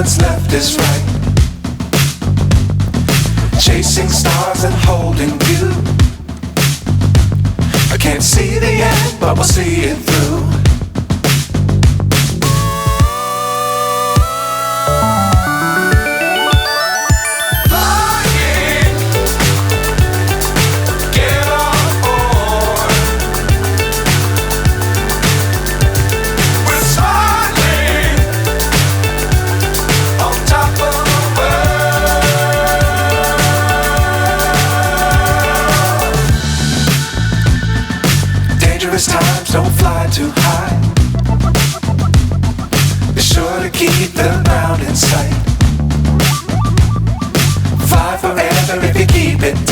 what's left is right. Chasing stars and holding you. I can't see the end, but we'll see it through. Times don't fly too high. Be sure to keep the ground in sight. Fly forever if you keep it